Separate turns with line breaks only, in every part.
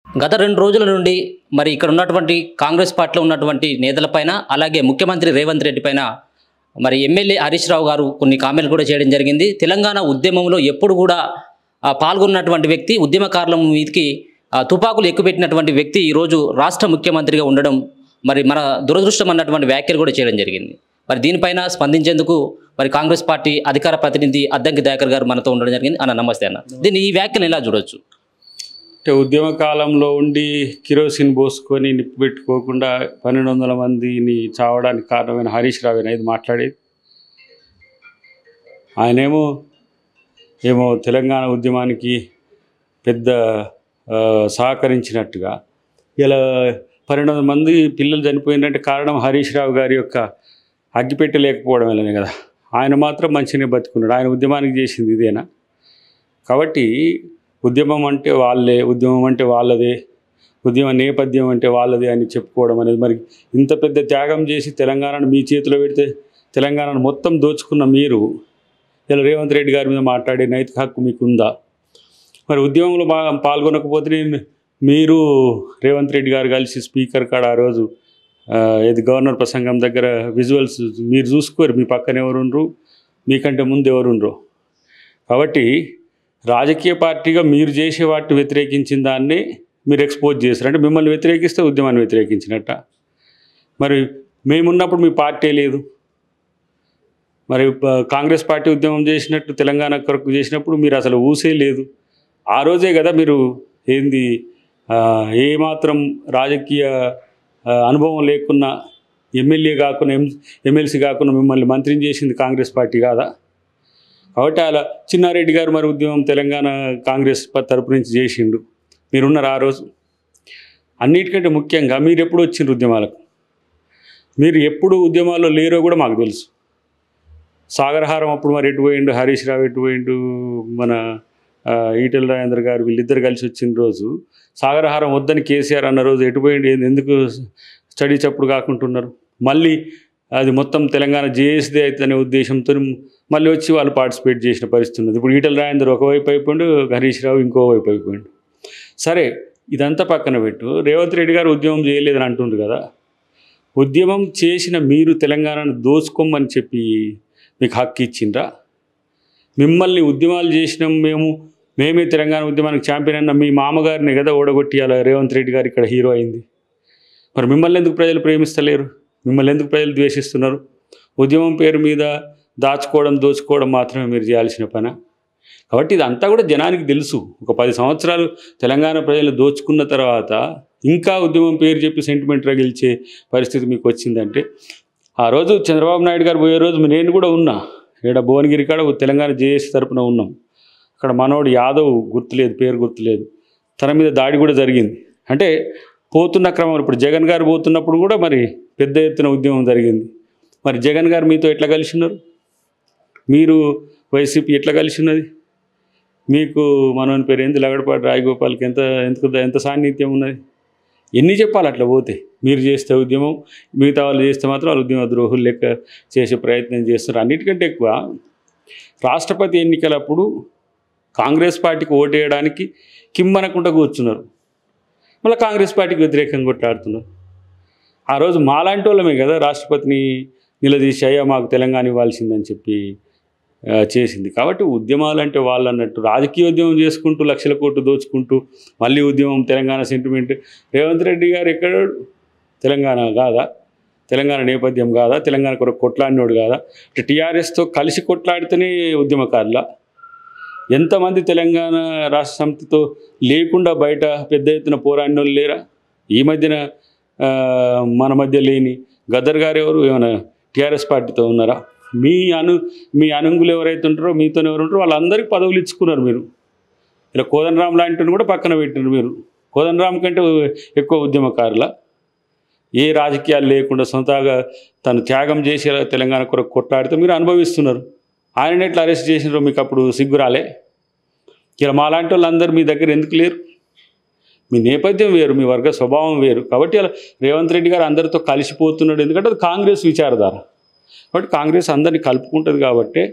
గత 2 రోజుల నుండి మరి ఇక్కడ ఉన్నటువంటి కాంగ్రెస్ పార్టీలో ఉన్నటువంటి నేతలపైన అలాగే ముఖ్యమంత్రి రేవంత్ రెడ్డి పైన మరి ఎమ్మెల్యే హరీష్ రావు గారు కొన్ని కామెంట్లు కూడా చేయడం జరిగింది. తెలంగాణ ఉద్యమంలో ఎప్పుడు కూడా పాల్గొన్నటువంటి వ్యక్తి, ఉద్యమకారుల మీదకి తుపాకులు ఎక్కుపెట్టినటువంటి వ్యక్తి ఈరోజు రాష్ట్ర ముఖ్యమంత్రిగా ఉండడం మరి మన దురదృష్టం అన్నటువంటి వ్యాఖ్యలు కూడా చేయడం జరిగింది. మరి దీనిపైన స్పందించేందుకు మరి కాంగ్రెస్ పార్టీ అధికార ప్రతినిధి అద్దంకి దయాకర్ గారు మనతో ఉండడం జరిగింది. అన్న నమస్తే అన్న. దీన్ని ఈ వ్యాఖ్యలు ఎలా చూడొచ్చు?
అంటే ఉద్యమ కాలంలో ఉండి కిరోసిన్ పోసుకొని నిప్పు పెట్టుకోకుండా 1200 మందిని చావడానికి కారణమైన హరీష్ రావు అనేది మాట్లాడేది. ఆయనేమో తెలంగాణ ఉద్యమానికి పెద్ద సహకరించినట్టుగా ఇలా 1200 మంది పిల్లలు చనిపోయినట్టు కారణం హరీష్ రావు గారి యొక్క అగ్గిపెట్టె లేకపోవడం వల్లనే కదా. ఆయన మాత్రం మంచిగానే బతుకున్నాడు. ఆయన ఉద్యమానికి చేసింది ఇదేనా? కాబట్టి ఉద్యమం అంటే వాళ్ళే, ఉద్యమం అంటే వాళ్ళదే, ఉద్యమ నేపథ్యం అంటే వాళ్ళదే అని చెప్పుకోవడం అనేది, మరి ఇంత పెద్ద త్యాగం చేసి తెలంగాణను మీ చేతిలో పెడితే తెలంగాణను మొత్తం దోచుకున్న మీరు ఇలా రేవంత్ రెడ్డి గారి మీద మాట్లాడే నైతిక హక్కు మీకుందా? మరి ఉద్యమంలో పాల్గొనకపోతే మీరు రేవంత్ రెడ్డి గారు కలిసి స్పీకర్ కాడ ఆ రోజు ఇది గవర్నర్ ప్రసంగం దగ్గర విజువల్స్ మీరు చూసుకోరు, మీ పక్కన ఎవరుండ్రు, మీకంటే ముందు ఎవరుండ్రు. కాబట్టి రాజకీయ పార్టీగా మీరు చేసే వాటిని వ్యతిరేకించిన దాన్ని మీరు ఎక్స్పోజ్ చేస్తారు. అంటే మిమ్మల్ని వ్యతిరేకిస్తే ఉద్యమాన్ని వ్యతిరేకించినట్ట. మరి మేమున్నప్పుడు మీ పార్టీ లేదు. మరి కాంగ్రెస్ పార్టీ ఉద్యమం చేసినట్టు తెలంగాణ కొరకు చేసినప్పుడు మీరు అసలు ఊసే లేదు. ఆ రోజే కదా మీరు ఏంది ఏమాత్రం రాజకీయ అనుభవం లేకున్నా, ఎమ్మెల్యే కాకుండా ఎమ్మెల్సీ కాకుండా మిమ్మల్ని మంత్రిని చేసింది కాంగ్రెస్ పార్టీ కాదా? కాబట్టి అలా చిన్నారెడ్డి గారు మరి ఉద్యమం తెలంగాణ కాంగ్రెస్ తరపు నుంచి చేసిండు, మీరున్నారు ఆ రోజు. అన్నిటికంటే ముఖ్యంగా మీరు ఎప్పుడు వచ్చిండ్రు ఉద్యమాలకు? మీరు ఎప్పుడు ఉద్యమాల్లో లేరో కూడా మాకు తెలుసు. సాగరహారం అప్పుడు మరి ఎటు పోయిండు, హరీష్ రావు ఎటు పోయిండు, మన ఈటెల రాజేందర్ గారు వీళ్ళిద్దరు కలిసి వచ్చిన రోజు సాగరహారం వద్దని కేసీఆర్ అన్న రోజు ఎటు పోయిండు, ఎందుకు స్టడీ చప్పుడు కాకుంటున్నారు? మళ్ళీ అది మొత్తం తెలంగాణ జేఎస్దే అవుతుందనే ఉద్దేశంతో మళ్ళీ వచ్చి వాళ్ళు పార్టిసిపేట్ చేసిన పరిస్థితి ఉన్నది. ఇప్పుడు ఈటెల రాజేందర్ ఒకవైపు అయిపోయిండు, హరీష్ రావు ఇంకోవైపు అయిపోయిండు. సరే, ఇదంతా పక్కన పెట్టు. రేవంత్ రెడ్డి గారు ఉద్యమం చేయలేదని అంటుండ్రు కదా. ఉద్యమం చేసిన మీరు తెలంగాణను దోచుకోమని చెప్పి మీకు హక్కు ఇచ్చిండ్రా? మిమ్మల్ని ఉద్యమాలు చేసినాం మేమే తెలంగాణ ఉద్యమానికి ఛాంపియన్ అన్న మీ మామగారిని కదా ఓడగొట్టి అలా రేవంత్ రెడ్డి గారు ఇక్కడ హీరో అయింది. మరి మిమ్మల్ని ఎందుకు ప్రజలు ప్రేమిస్తలేరు? మిమ్మల్ని ఎందుకు ప్రజలు ద్వేషిస్తున్నారు? ఉద్యమం పేరు మీద దాచుకోవడం, దోచుకోవడం మాత్రమే మీరు చేయాల్సిన పని. కాబట్టి ఇదంతా కూడా జనానికి తెలుసు. ఒక 10 సంవత్సరాలు తెలంగాణ ప్రజలు దోచుకున్న తర్వాత ఇంకా ఉద్యమం పేరు చెప్పి సెంటిమెంట్ రగిల్చే పరిస్థితి మీకు వచ్చిందంటే, ఆ రోజు చంద్రబాబు నాయుడు గారు పోయే రోజు నేను కూడా ఉన్నా. ఇక్కడ భువనగిరి కాడ తెలంగాణ జేఏసీ తరపున ఉన్నాం. అక్కడ మనోడు యాదవ్ గుర్తులేదు, పేరు గుర్తులేదు, తన మీద దాడి కూడా జరిగింది. అంటే పోతున్న క్రమంలో ఇప్పుడు జగన్ గారు పోతున్నప్పుడు కూడా మరి పెద్ద ఎత్తున ఉద్యమం జరిగింది. మరి జగన్ గారు మీతో ఎట్లా కలిసి ఉన్నారు? మీరు వైసీపీ ఎట్లా కలిసి ఉన్నది? మీకు మనోని పేరు ఏంది, లగడపాటి రాజగోపాల్కి ఎంత సాన్నిధ్యం ఉన్నది? ఎన్ని చెప్పాలి అట్లా పోతే? మీరు చేస్తే ఉద్యమం, మిగతా వాళ్ళు చేస్తే మాత్రం వాళ్ళు ఉద్యమ ద్రోహులు లెక్క చేసే ప్రయత్నం చేస్తారు. అన్నిటికంటే ఎక్కువ రాష్ట్రపతి ఎన్నికలప్పుడు కాంగ్రెస్ పార్టీకి ఓటేయడానికి కిమ్మనకుండా కూర్చున్నారు. మళ్ళీ కాంగ్రెస్ పార్టీకి వ్యతిరేకంగా కొట్లాడుతున్నారు. ఆ రోజు మాలాంటి వాళ్ళమే కదా రాష్ట్రపతిని నిలదీసి అయ్యా మాకు తెలంగాణ ఇవ్వాల్సిందని చెప్పి చేసింది. కాబట్టి ఉద్యమాలు అంటే వాళ్ళు అన్నట్టు రాజకీయ ఉద్యమం చేసుకుంటూ లక్షల కోట్లు దోచుకుంటూ మళ్ళీ ఉద్యమం తెలంగాణ సెంటిమెంట్. రేవంత్ రెడ్డి గారు ఎక్కడ తెలంగాణ కాదా? తెలంగాణ నేపథ్యం కాదా? తెలంగాణ కొరకు కొట్లాడినోడు కాదా? టీఆర్ఎస్తో కలిసి కొట్లాడితేనే ఉద్యమకారుల. ఎంతమంది తెలంగాణ రాష్ట్ర సమితితో లేకుండా బయట పెద్ద ఎత్తున పోరాడినోళ్ళు లేరా? ఈ మధ్యన మన మధ్య లేని గద్దర్ గారు ఎవరు ఏమైనా టీఆర్ఎస్ పార్టీతో ఉన్నారా? మీ అనుంగులు ఎవరైతే ఉంటారో, మీతో ఎవరు ఉంటారో వాళ్ళందరికీ పదవులు ఇచ్చుకున్నారు మీరు. ఇలా కోదండరాం లాంటిని కూడా పక్కన పెట్టినారు మీరు. కోదండరాం కంటే ఎక్కువ ఉద్యమకారుల. ఏ రాజకీయాలు లేకుండా సొంతగా తను త్యాగం చేసి తెలంగాణ కొరకు కొట్లాడితే మీరు అనుభవిస్తున్నారు. ఆయన ఎట్లా అరెస్ట్ చేసినారో మీకు అప్పుడు సిగ్గురాలే? ఇలా మాలాంటి వాళ్ళందరూ మీ దగ్గర ఎందుకు లేరు? మీ నేపథ్యం వేరు, మీ వర్గ స్వభావం వేరు. కాబట్టి అలా రేవంత్ రెడ్డి గారు అందరితో కలిసిపోతున్నాడు. ఎందుకంటే అది కాంగ్రెస్ విచారధార. కాబట్టి కాంగ్రెస్ అందరినీ కలుపుకుంటుంది. కాబట్టి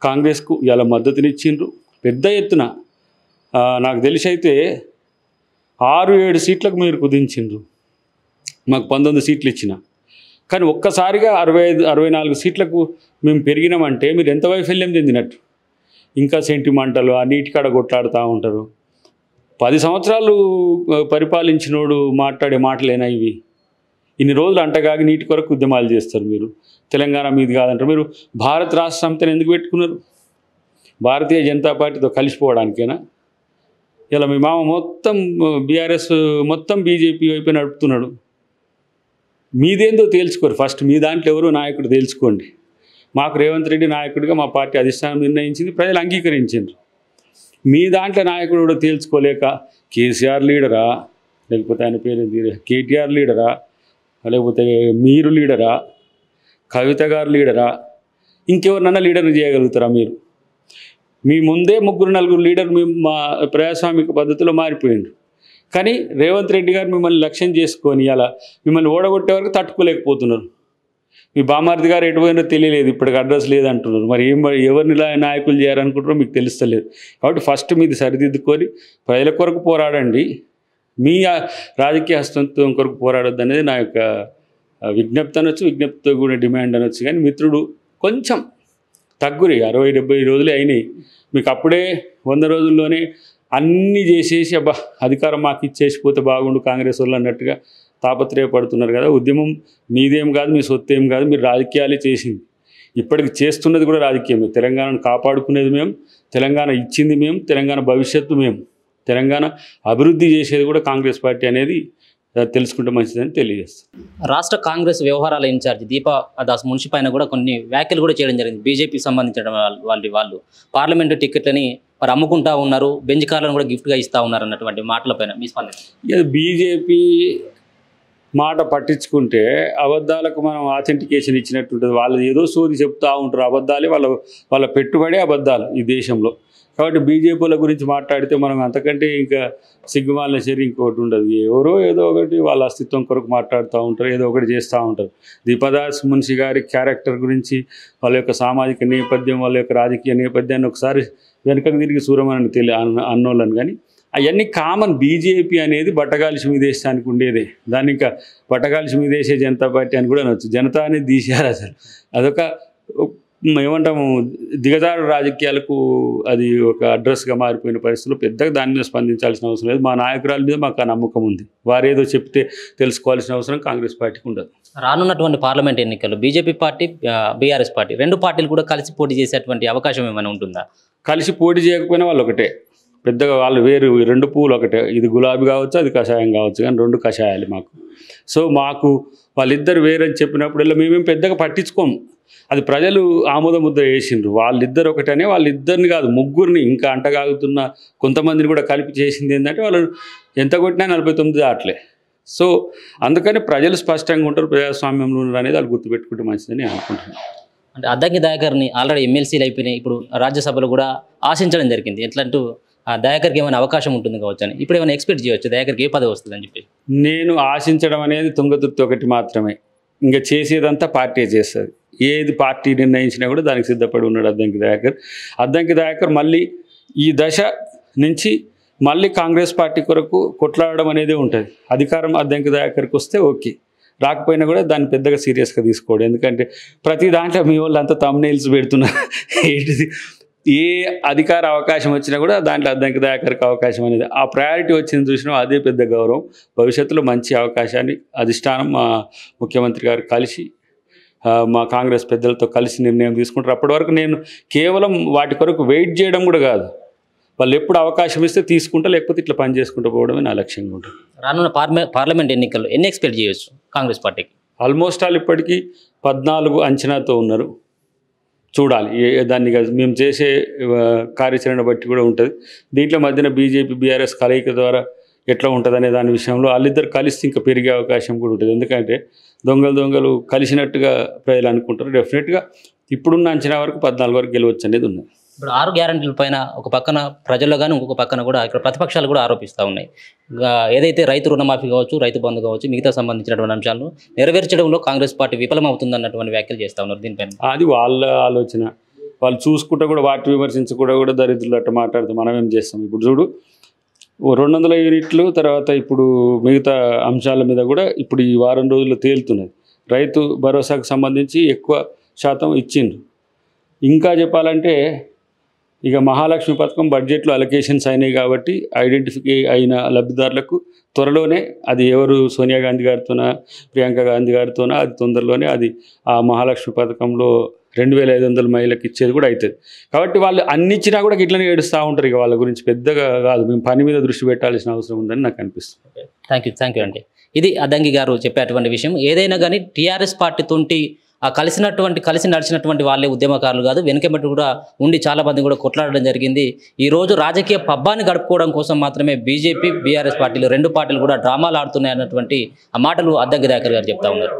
కాంగ్రెస్కు ఇలా మద్దతునిచ్చిండ్రు పెద్ద ఎత్తున. నాకు తెలిసి అయితే 6-7 సీట్లకు మీరు కుదించిండ్రు, మాకు 19 సీట్లు ఇచ్చిన. కానీ ఒక్కసారిగా 65-64 సీట్లకు మేము పెరిగినామంటే మీరు ఎంత వైఫల్యం చెందినట్టు. ఇంకా సెంటిమెంటలు ఆ నీటి కాడ కొట్లాడుతూ ఉంటారు. 10 సంవత్సరాలు పరిపాలించినోడు మాట్లాడే మాటలేనా ఇవి? ఇన్ని రోజులు అంటగాగి నీటి కొరకు ఉద్యమాలు చేస్తారు మీరు. తెలంగాణ మీది కాదంటారు. మీరు భారత రాష్ట్ర సమితిని ఎందుకు పెట్టుకున్నారు? భారతీయ జనతా పార్టీతో కలిసిపోవడానికేనా? ఇలా మీ మామ మొత్తం బీఆర్ఎస్ మొత్తం బీజేపీ వైపు నడుపుతున్నాడు. మీదేందో తేల్చుకోరు. ఫస్ట్ మీ దాంట్లో ఎవరో నాయకుడు తేల్చుకోండి. మాకు రేవంత్ రెడ్డి నాయకుడిగా మా పార్టీ అధిష్టానం నిర్ణయించింది, ప్రజలు అంగీకరించారు. మీ దాంట్లో నాయకుడు కూడా తేల్చుకోలేక కేసీఆర్ లీడరా, లేకపోతే ఆయన పేరు కేటీఆర్ లీడరా, లేకపోతే మీరు లీడరా, కవిత గారు లీడరా, ఇంకెవరినన్నా లీడర్ని చేయగలుగుతారా మీరు? మీ ముందే 3-4 లీడర్ మా ప్రజాస్వామిక పద్ధతిలో మారిపోయిండ్రు. కానీ రేవంత్ రెడ్డి గారు మిమ్మల్ని లక్ష్యం చేసుకొని అలా మిమ్మల్ని ఓడగొట్టే వరకు తట్టుకోలేకపోతున్నారు. మీ బామార్ది గారు ఎటు పోయినో తెలియలేదు, ఇప్పటికి అడ్రస్ లేదంటున్నారు. మరి ఎవరిని నాయకులు చేయాలనుకుంటారో మీకు తెలుస్తలేదు. కాబట్టి ఫస్ట్ మీది సరిదిద్దుకొని ప్రజల కొరకు పోరాడండి. మీ రాజకీయ హస్తం కొరకు పోరాడొద్దు అనేది నా యొక్క విజ్ఞప్తి అనొచ్చు, విజ్ఞప్తితో కూడా డిమాండ్ అనొచ్చు. కానీ మిత్రుడు కొంచెం తగ్గురి. 60-70 రోజులే అయినాయి మీకు. అప్పుడే 100 రోజుల్లోనే అన్నీ చేసేసి అబ్బా అధికారం మాకు ఇచ్చేసిపోతే బాగుండు కాంగ్రెస్ వాళ్ళు అన్నట్టుగా తాపత్రయపడుతున్నారు కదా. ఉద్యమం మీదేం కాదు, మీ సొత్తు ఏం కాదు, మీరు రాజకీయాలే చేసింది. ఇప్పటికి చేస్తున్నది కూడా రాజకీయమే. తెలంగాణను కాపాడుకునేది మేము, తెలంగాణ ఇచ్చింది మేము, తెలంగాణ భవిష్యత్తు మేము, తెలంగాణ అభివృద్ధి చేసేది కూడా కాంగ్రెస్ పార్టీ అనేది తెలుసుకుంటే మంచిదని తెలియజేస్తాం.
రాష్ట్ర కాంగ్రెస్ వ్యవహారాల ఇన్ఛార్జ్ దీపా దాస్ మున్షి పైన కూడా కొన్ని వ్యాఖ్యలు కూడా చేయడం జరిగింది. బీజేపీకి సంబంధించిన వాళ్ళు పార్లమెంటు టికెట్లని మరి అమ్ముకుంటా ఉన్నారు, బెంచ్ కార్లను కూడా గిఫ్ట్గా ఇస్తూ ఉన్నారు అన్నటువంటి మాటలపైన మీ స్పందన?
బీజేపీ మాట పట్టించుకుంటే అబద్ధాలకు మనం ఆథెంటికేషన్ ఇచ్చినట్టుంటుంది. వాళ్ళు ఏదో సోది చెప్తూ ఉంటారు. అబద్ధాలే వాళ్ళ పెట్టుబడే అబద్ధాలు ఈ దేశంలో. కాబట్టి బీజేపీల గురించి మాట్లాడితే మనం అంతకంటే ఇంకా సిగ్గుమాలిన చర్య ఇంకొకటి ఉండదు. ఎవరో ఏదో ఒకటి వాళ్ళ అస్తిత్వం కొరకు మాట్లాడుతూ ఉంటారు, ఏదో ఒకటి చేస్తూ ఉంటారు. దీపదాస్ మున్షి గారి క్యారెక్టర్ గురించి, వాళ్ళ యొక్క సామాజిక నేపథ్యం, వాళ్ళ యొక్క రాజకీయ నేపథ్యాన్ని ఒకసారి వెనుకకు తిరిగి చూరమని అన్నోళ్ళని. కానీ అవన్నీ కామన్. బీజేపీ అనేది బట్టగాలిసి మీదేశానికి ఉండేదే. దాన్ని ఇంకా బట్టగాలిసి మీదేసే జనతా పార్టీ అని కూడా అనొచ్చు. జనతా అనేది తీసేయాలి అసలు. అదొక ఏమంటాము, దిగజారు రాజకీయాలకు అది ఒక అడ్రస్గా మారిపోయిన పరిస్థితుల్లో పెద్దగా దాని మీద స్పందించాల్సిన అవసరం లేదు. మా నాయకురాల మీద మాకు ఆ నమ్మకం ఉంది. వారేదో చెప్తే తెలుసుకోవాల్సిన అవసరం కాంగ్రెస్ పార్టీకి ఉండదు.
రానున్నటువంటి పార్లమెంట్ ఎన్నికల్లో బీజేపీ పార్టీ, బీఆర్ఎస్ పార్టీ రెండు పార్టీలు కూడా కలిసి పోటీ చేసేటువంటి అవకాశం ఏమైనా ఉంటుందా? కలిసి
పోటీ చేయకపోయినా వాళ్ళు ఒకటే, పెద్దగా వాళ్ళు వేరు. 2 పువ్వులు ఒకటే. ఇది గులాబీ కావచ్చు, అది కషాయం కావచ్చు, కానీ 2 కషాయాలు మాకు. సో మాకు వాళ్ళిద్దరు వేరని చెప్పినప్పుడు ఇలా మేమేం పెద్దగా పట్టించుకోము. అది ప్రజలు ఆమోద ముద్ర వేసిండ్రు. వాళ్ళిద్దరు ఒకటనే, వాళ్ళిద్దరిని కాదు 3 ఇంకా అంటగాగుతున్న కొంతమందిని కూడా కలిపి చేసింది ఏంటంటే వాళ్ళు ఎంత కొట్టినా 49 దాటలే. సో అందుకని ప్రజలు స్పష్టంగా ఉంటారు, ప్రజాస్వామ్యంలో ఉన్నారు అనేది వాళ్ళు గుర్తుపెట్టుకుంటే మంచిదని అనుకుంటున్నాను.
అంటే అద్దంకి దయాకర్ని ఆల్రెడీ ఎమ్మెల్సీలు అయిపోయినాయి, ఇప్పుడు రాజ్యసభలో కూడా ఆశించడం జరిగింది. ఎట్లంటూ దయాకర్కి ఏమైనా అవకాశం ఉంటుంది కావచ్చు అని ఇప్పుడు ఏమైనా ఎక్స్పెక్ట్ చేయవచ్చు దయాకర్కి ఏ పదవి వస్తుంది అని చెప్పి?
నేను ఆశించడం అనేది తుంగతుర్తి ఒకటి మాత్రమే. ఇంకా చేసేదంతా పార్టీ చేస్తుంది. ఏది పార్టీ నిర్ణయించినా కూడా దానికి సిద్ధపడి ఉన్నాడు అద్దంకి దయాకర్. అద్దంకి దయాకర్ మళ్ళీ ఈ దశ నుంచి మళ్ళీ కాంగ్రెస్ పార్టీ కొరకు కొట్లాడడం అనేది ఉంటుంది. అధికారం అద్దంకి దయాకర్కి వస్తే ఓకే, రాకపోయినా కూడా దాన్ని పెద్దగా సీరియస్గా తీసుకోవడం. ఎందుకంటే ప్రతి దాంట్లో మీ వాళ్ళు అంతా తమ్నెయిల్స్ పెడుతున్నారు. ఏంటిది, ఏ అధికార అవకాశం వచ్చినా కూడా దాంట్లో అద్దంకి దయాకర్కి అవకాశం అనేది ఆ ప్రయారిటీ వచ్చింది చూసినా అదే పెద్ద గౌరవం. భవిష్యత్తులో మంచి అవకాశాన్ని అధిష్టానం మా ముఖ్యమంత్రి గారు కలిసి మా కాంగ్రెస్ పెద్దలతో కలిసి నిర్ణయం తీసుకుంటారు. అప్పటి వరకు నేను కేవలం వాటి కొరకు వెయిట్ చేయడం కూడా కాదు, వాళ్ళు ఎప్పుడు అవకాశం ఇస్తే తీసుకుంటా, లేకపోతే ఇట్లా పని చేసుకుంటూ పోవడమే నా లక్ష్యంగా ఉంటుంది.
రానున్న పార్లమెంట్ ఎన్నికల్లో ఎన్ని ఎక్స్పెక్ట్ చేయొచ్చు కాంగ్రెస్ పార్టీకి?
ఆల్మోస్ట్ ఆల్ ఇప్పటికీ 14 అంచనాతో ఉన్నారు. చూడాలి దాన్ని మేము చేసే కార్యాచరణ బట్టి కూడా ఉంటుంది. దీంట్లో మధ్యన బీజేపీ బీఆర్ఎస్ కలయిక ద్వారా ఎట్లా ఉంటుంది అనే దాని విషయంలో వాళ్ళిద్దరు కలిసి ఇంకా పెరిగే అవకాశం కూడా ఉంటుంది. ఎందుకంటే దొంగలు కలిసినట్టుగా ప్రజలు అనుకుంటారు. డెఫినెట్గా ఇప్పుడున్న అంచనా వరకు 14 వరకు గెలవచ్చు అనేది ఉన్నది.
ఇప్పుడు 6 గ్యారెంటీల పైన ఒక పక్కన ప్రజల్లో కానీ ఇంకొక పక్కన కూడా ఇక్కడ ప్రతిపక్షాలు కూడా ఆరోపిస్తూ ఉన్నాయి. ఏదైతే రైతు రుణమాఫీ కావచ్చు, రైతు బంధు కావచ్చు, మిగతా సంబంధించినటువంటి అంశాలను నెరవేర్చడంలో కాంగ్రెస్ పార్టీ విఫలమవుతుంది అన్నటువంటి వ్యాఖ్యలు చేస్తూ ఉన్నారు. దీనిపైన
అది వాళ్ళ ఆలోచన. వాళ్ళు చూసుకుంటా కూడా వాటి విమర్శించకుండా కూడా దరిద్రులు అట్లా మాట్లాడుతూ మనం ఏం చేస్తాం? ఇప్పుడు చూడు, 200 యూనిట్లు తర్వాత ఇప్పుడు మిగతా అంశాల మీద కూడా ఇప్పుడు ఈ వారం రోజుల్లో తేలుతున్నది. రైతు భరోసాకు సంబంధించి ఎక్కువ శాతం ఇచ్చిండ్రు. ఇంకా చెప్పాలంటే ఇక మహాలక్ష్మి పథకం బడ్జెట్లో అలొకేషన్స్ అయినాయి కాబట్టి ఐడెంటిఫై అయిన లబ్ధిదారులకు త్వరలోనే అది ఎవరు సోనియా గాంధీ గారితోనా ప్రియాంక గాంధీ గారితోనా అది తొందరలోనే అది ఆ మహాలక్ష్మి పథకంలో 2500 మహిళలకు ఇచ్చేది కూడా అవుతుంది. కాబట్టి వాళ్ళు అన్ని ఇచ్చినా కూడా ఇట్లనే ఏడుస్తూ ఉంటారు. ఇక వాళ్ళ గురించి పెద్దగా కాదు, మేము పని మీద దృష్టి పెట్టాల్సిన అవసరం ఉందని నాకు అనిపిస్తుంది.
థ్యాంక్ యూ అండి. ఇది అద్దంకి గారు చెప్పేటువంటి విషయం. ఏదైనా కానీ టీఆర్ఎస్ పార్టీతోటి కలిసి నడిచినటువంటి వాళ్ళే ఉద్యమకారులు కాదు, వెనుకబెట్టి కూడా ఉండి చాలా మంది కూడా కొట్లాడడం జరిగింది. ఈరోజు రాజకీయ పబ్బాన్ని గడుపుకోవడం కోసం మాత్రమే బీజేపీ బీఆర్ఎస్ పార్టీలు 2 పార్టీలు కూడా డ్రామాలు ఆడుతున్నాయి అన్నటువంటి ఆ మాటలు అద్దంకి దయాకర్ గారు చెప్తా ఉన్నారు.